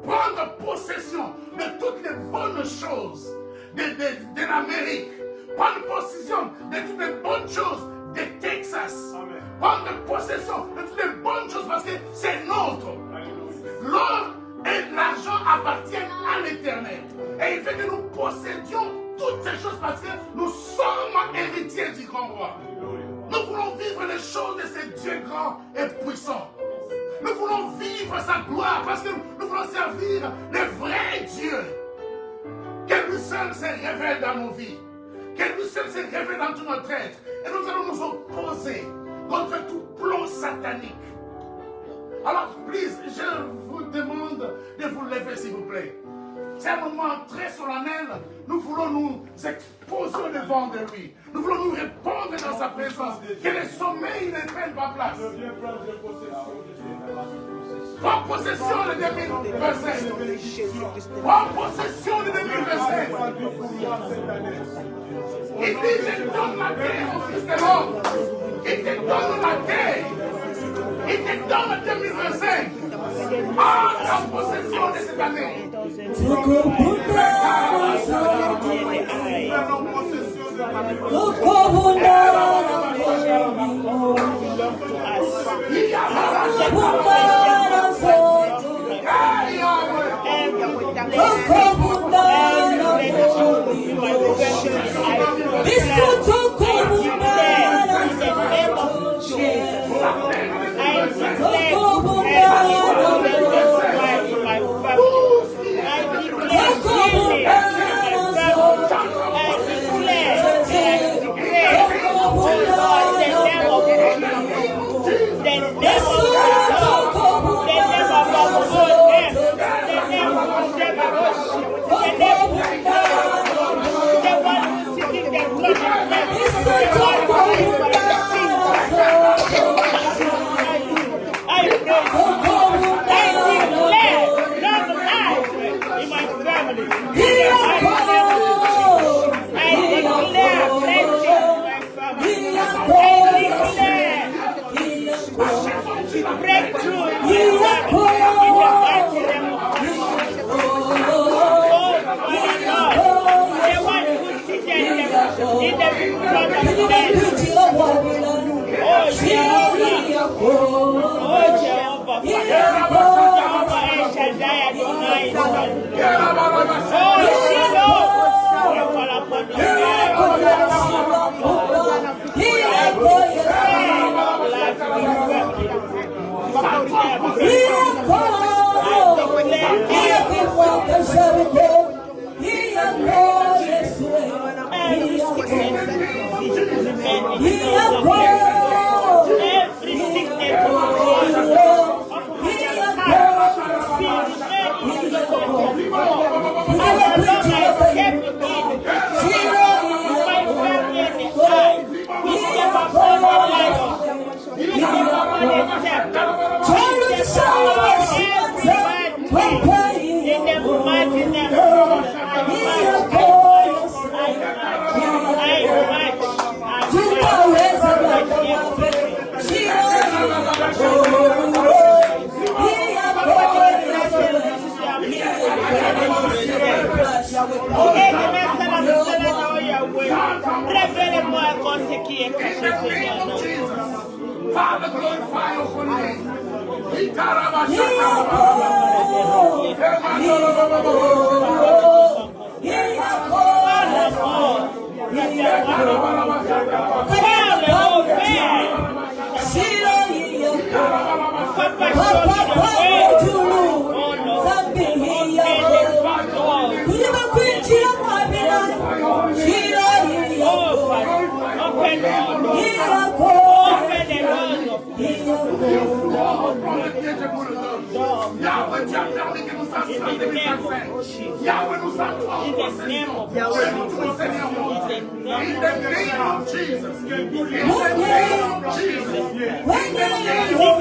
prendre possession de toutes les bonnes choses de l'Amérique. Prendre possession de toutes les bonnes choses de Texas. Prendre possession de toutes les bonnes choses parce que c'est notre. L'or et l'argent appartiennent à l'Éternel. Et il fait que nous possédions toutes ces choses parce que nous sommes héritiers du grand roi. Nous voulons vivre les choses de ce Dieu grand et puissant. Nous voulons vivre sa gloire parce que nous voulons servir le vrai Dieu. Que lui seul se révèle dans nos vies. Que lui seul se révèle dans tout notre être. Et nous allons nous opposer contre tout plan satanique. Alors, please, je vous demande de vous lever, s'il vous plaît. C'est un moment très solennel. Nous voulons nous exposer devant de lui. Nous voulons nous répondre dans sa présence. Que les sommeils ne prennent pas place. Prends possession de 2025. Prends possession de 2025. Il dit, je donne la terre au Fils de l'homme. Il te donne la terre. Il te donne 2025. Entre en possession de cette année. Révèle-moi ce qui est caché, Seigneur. Father, glorify your holy name. Open the le piège pour le donne. Yahweh, tu as permis que nous sortions en 2025. Yahweh nous a trois en possession. Nous, Seigneur mon Dieu. In the name of Jesus. In the name of Jesus. In the name of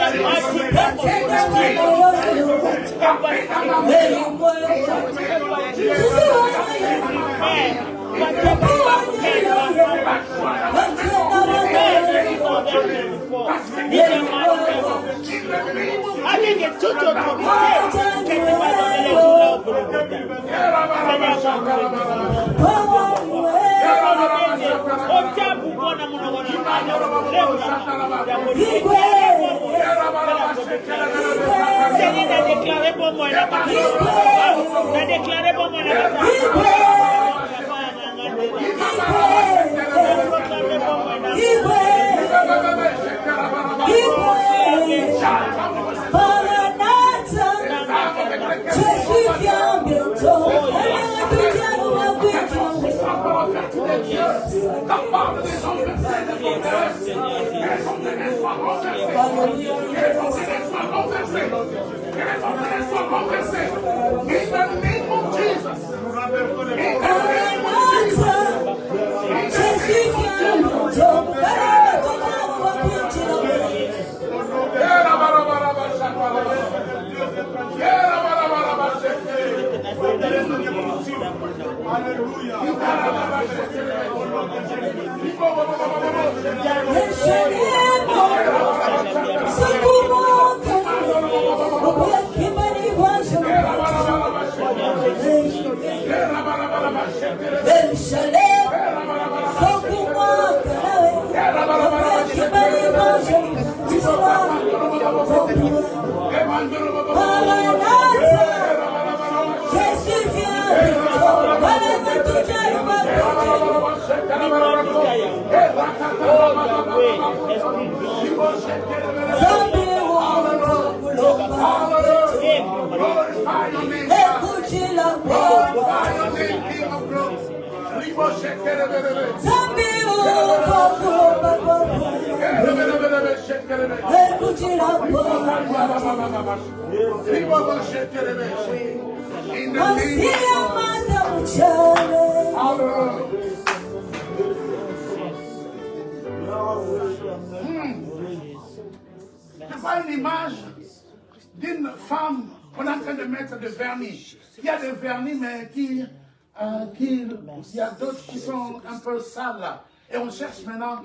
Je vois une image d'une femme qu'on est en train de mettre de vernis. Il y a des vernis, mais il y a d'autres qui sont un peu sales là. Et on cherche maintenant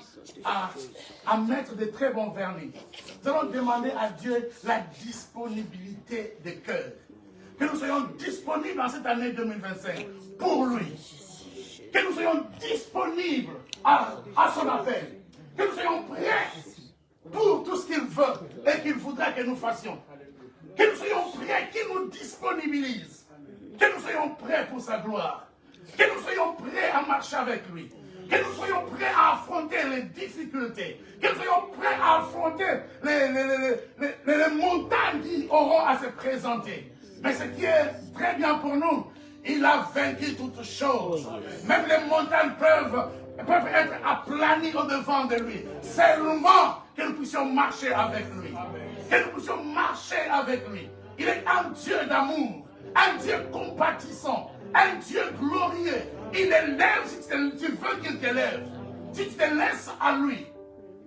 à mettre de très bons vernis. Nous allons demander à Dieu la disponibilité des cœurs. Que nous soyons disponibles en cette année 2025 pour lui. Que nous soyons disponibles à son appel. Que nous soyons prêts pour tout ce qu'il veut et qu'il voudra que nous fassions. Que nous soyons prêts, qu'il nous disponibilise. Que nous soyons prêts pour sa gloire. Que nous soyons prêts à marcher avec lui. Que nous soyons prêts à affronter les difficultés. Que nous soyons prêts à affronter les montagnes qui auront à se présenter. Mais ce qui est très bien pour nous, il a vaincu toutes choses. Même les montagnes peuvent être aplanies au-devant de lui. Seulement que nous puissions marcher avec lui. Que nous puissions marcher avec lui. Il est un Dieu d'amour, un Dieu compatissant, un Dieu glorieux. Il élève si tu veux qu'il t'élève. Si tu te laisses à lui,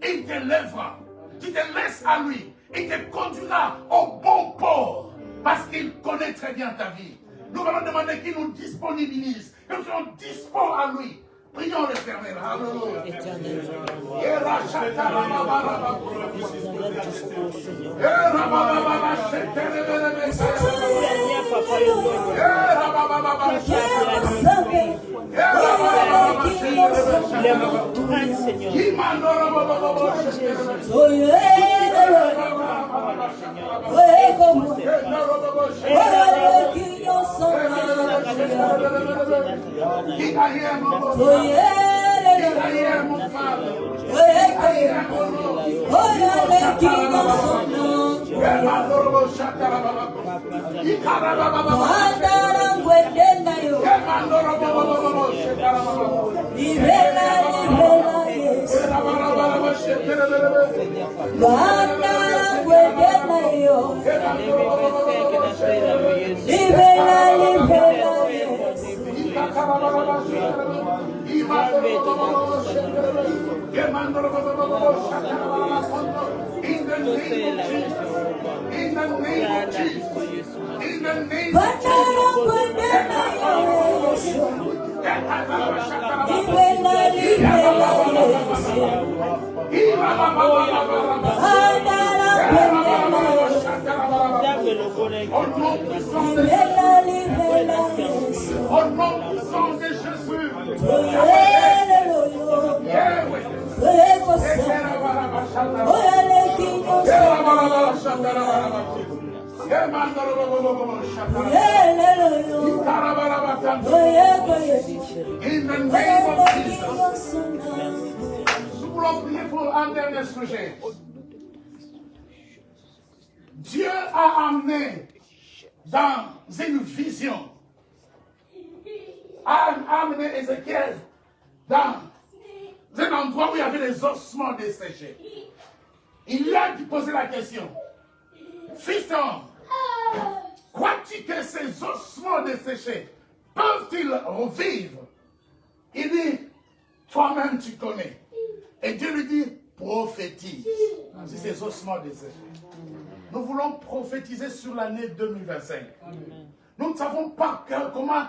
il t'élèvera. Tu te laisses à lui, il te conduira au bon port. Parce qu'il connaît très bien ta vie. Nous allons demander qu'il nous disponibilise, que nous soyons dispo à lui. Prions l'Éternel. Alléluia. Au nom puissant de Jésus. In the name of Jesus. Nous voulons prier pour un dernier sujet. Dieu a amené dans une vision, a amené Ézéchiel dans un endroit où il y avait des ossements desséchés. Il lui a posé la question, fils d'homme, crois-tu que ces ossements desséchés peuvent-ils revivre? Il dit, toi-même tu connais. Et Dieu lui dit, prophétise sur ces ossements desséchés. Nous voulons prophétiser sur l'année 2025. Nous ne savons pas comment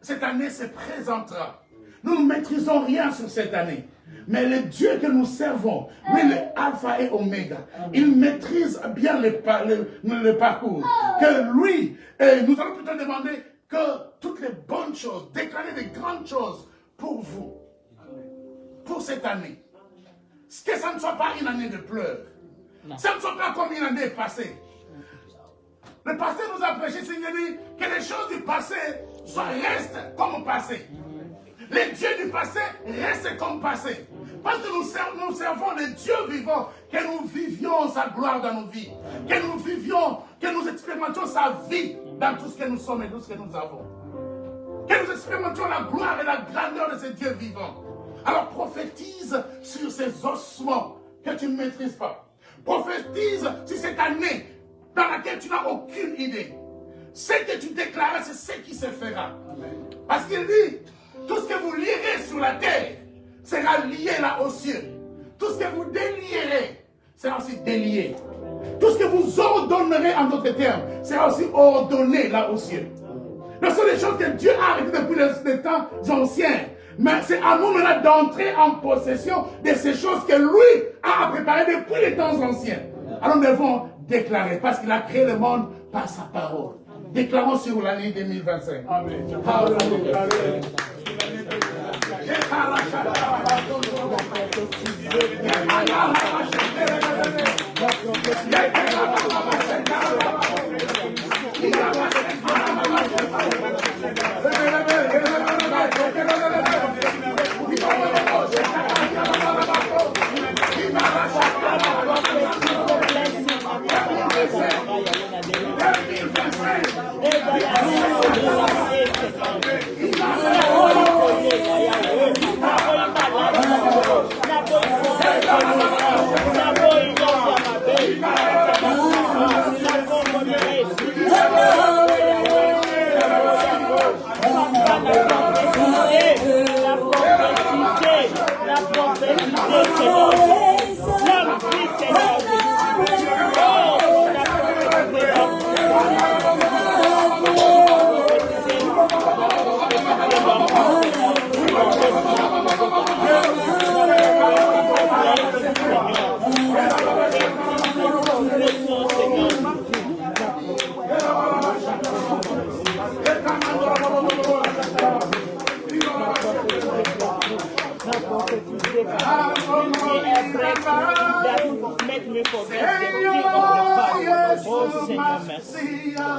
cette année se présentera. Nous ne maîtrisons rien sur cette année. Mais le Dieu que nous servons, lui, le Alpha et Oméga, il maîtrise bien le parcours. Que lui, nous allons plutôt demander que toutes les bonnes choses, déclarer des grandes choses pour vous, pour cette année. Que ça ne soit pas une année de pleurs. Ça ne soit pas comme une année passée. Le passé nous a prêché, Seigneur, que les choses du passé restent comme passé. Les dieux du passé restent comme passé. Parce que nous servons les dieux vivants, que nous vivions sa gloire dans nos vies. Que nous vivions, que nous expérimentions sa vie dans tout ce que nous sommes et tout ce que nous avons. Que nous expérimentions la gloire et la grandeur de ces dieux vivants. Alors prophétise sur ces ossements que tu ne maîtrises pas. Prophétise sur cette année dans laquelle tu n'as aucune idée. Ce que tu déclares, c'est ce qui se fera. Parce qu'il dit, tout ce que vous lierez sur la terre sera lié là aux cieux. Tout ce que vous délierez sera aussi délié. Tout ce que vous ordonnerez en d'autres termes sera aussi ordonné là aux cieux. Ce sont des choses que Dieu a arrêtées depuis les temps anciens. Mais c'est à nous maintenant d'entrer en possession de ces choses que lui a préparées depuis les temps anciens. Alors nous devons déclarer, parce qu'il a créé le monde par sa parole. Déclarons sur l'année 2025. Amen. Alléluia.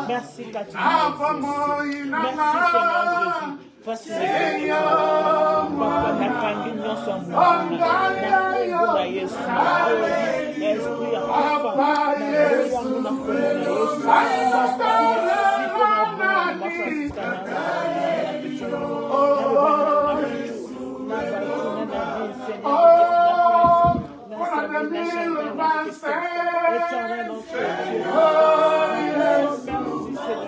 Merci, éternel en toi, Dieu. Merci, Seigneur Jésus.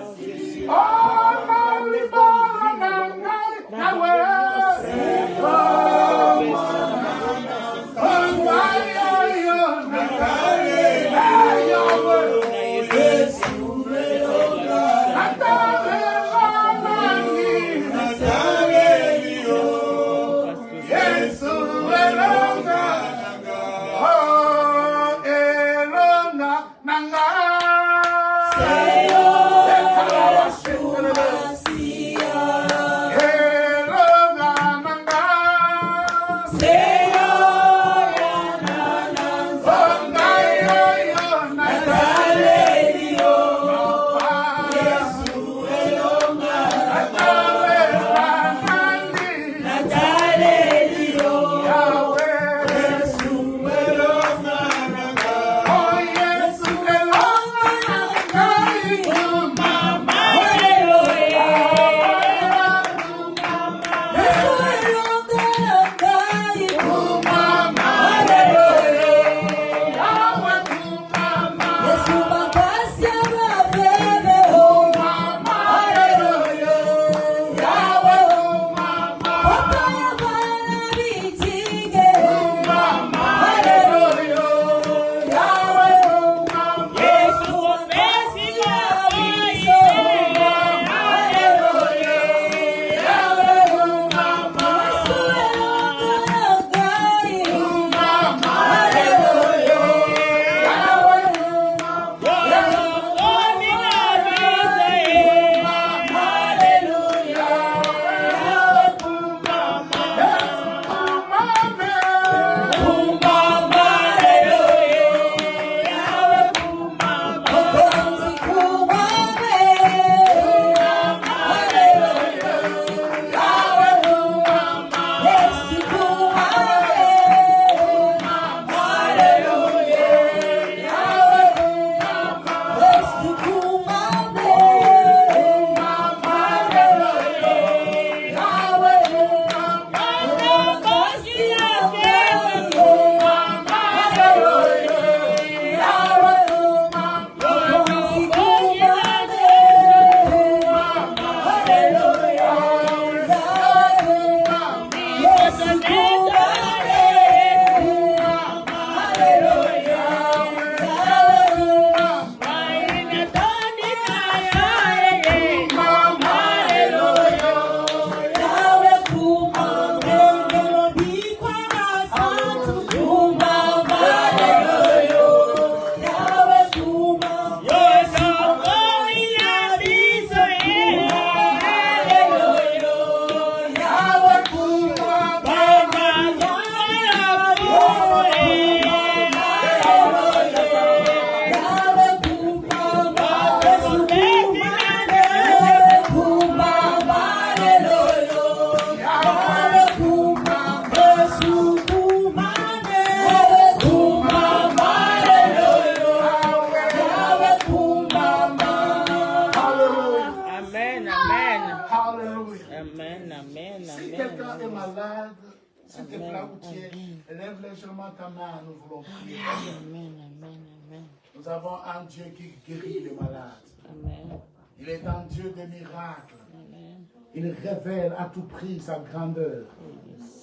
Lève légèrement ta main, nous voulons prier. Amen, amen, amen. Nous avons un Dieu qui guérit les malades. Amen. Il est un Dieu de miracles. Amen. Il révèle à tout prix sa grandeur.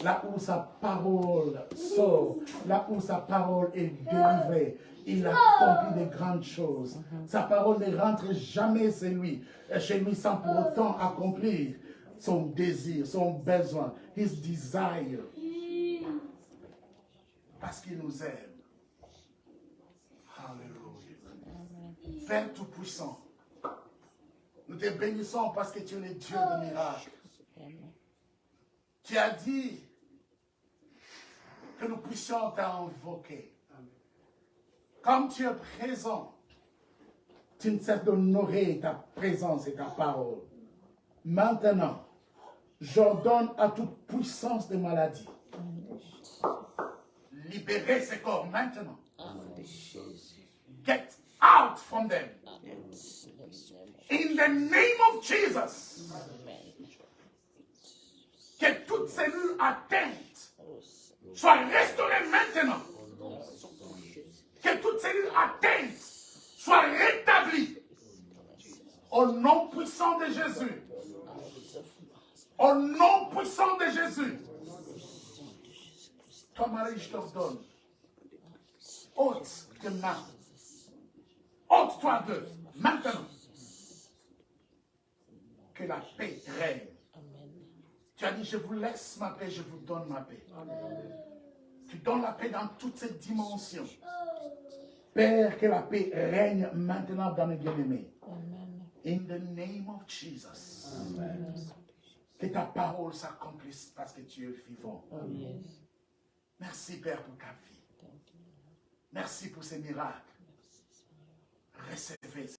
Là où sa parole sort, là où sa parole est délivrée, il accomplit de grandes choses. Sa parole ne rentre jamais chez lui sans pour autant accomplir son désir, son besoin, his desire. Parce qu'il nous aime. Alléluia. Père Tout-Puissant, nous te bénissons parce que tu es le Dieu de miracles. Tu as dit que nous puissions t'invoquer. Comme tu es présent, tu ne cesses d'honorer ta présence et ta parole. Maintenant, j'ordonne à toute puissance de maladie. Libérez ces corps maintenant. Get out from them. In the name of Jesus. Que toute cellule atteinte soit restaurée maintenant. Que toute cellules atteintes soient rétablies. Au nom puissant de Jésus. Au nom puissant de Jésus. Toi, Marie, je t'ordonne. Ôte tes mains. Ôte-toi d'eux. Maintenant. Que la paix règne. Tu as dit, je vous laisse ma paix, je vous donne ma paix. Tu donnes la paix dans toutes ces dimensions. Père, que la paix règne maintenant dans mes bien-aimés. In the name of Jesus. Amen. Que ta parole s'accomplisse parce que tu es vivant. Merci Père pour ta vie. Merci pour ces miracles. Recevez.